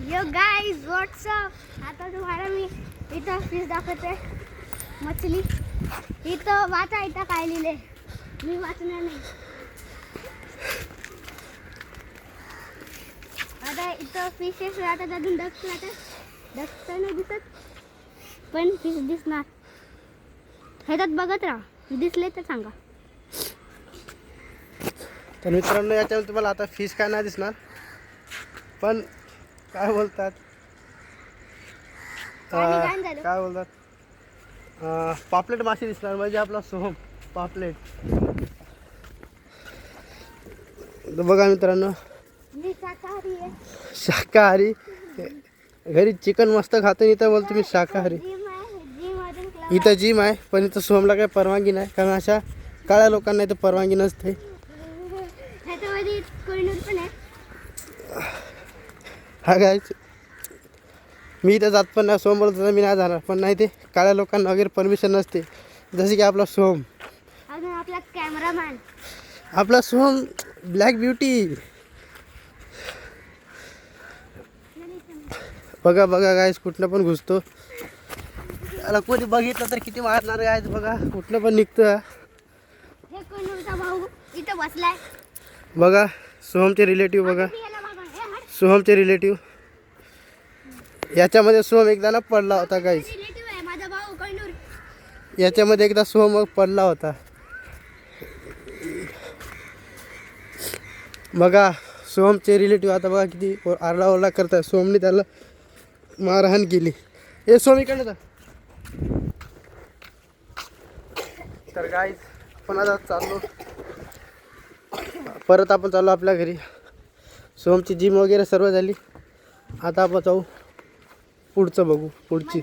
yo guys what's up आता तुम्हाला मी इथं फिश दाखवते मछली इथं वाचा इथं काय लिहिले मी वाचणार नाही आता इथं फिशेस राहतात अजून डक्स राहतात डक्स नाही दिसत पण फिश दिसणार ह्याच्यात बघत राहा दिसले तर सांगा तर मित्रांनो याच्यामध्ये तुम्हाला आता फिश काय नाही दिसणार पण काय बोलतात काय बोलतात पापलेट मासे दिसणार म्हणजे आपला सोहम पापलेट तर बघा मित्रांनो मी शाकाहारी आहे शाकाहारी घरी चिकन मस्त खातो इथं बोलतो मी शाकाहारी इथं जिम आहे पण इथं सोहमला काही परवानगी नाही कारण अशा काळ्या लोकांना इथं परवानगी नसते हा काय मी इथं जात पण नाही सोहम बोलतो मी नाही जाणार पण नाही ते काळ्या लोकांना वगैरे परमिशन नसते जसे की आपला सोहम अजून आपला कॅमेरामॅन आपला सोहम ब्लॅक ब्युटी बघा बघा गायस कुठनं पण घुसतो त्याला कोणी बघितलं तर किती मारणार गायस बघा कुठनं पण निघतो हे कोणता भाऊ इथं बसलाय बघा सोहमचे रिलेटिव्ह बघा सोहमचे रिलेटिव्ह याच्यामध्ये सोहम एकदा ना पडला होता गाईस रिलेटिव्ह आहे माझा भाऊ कोणूर याच्यामध्ये एकदा सोहम पडला होता बघा सोहमचे रिलेटिव्ह आता बघा किती आरडाओरडा करतात सोहमने त्याला मारहाण केली हे सोहम इकडे जा तर गाईस आपण आता चाललो परत आपण चाललो आपल्या घरी सोहमची जिम वगैरे सर्व झाली आता आपण जाऊ पुढचं बघू पुढची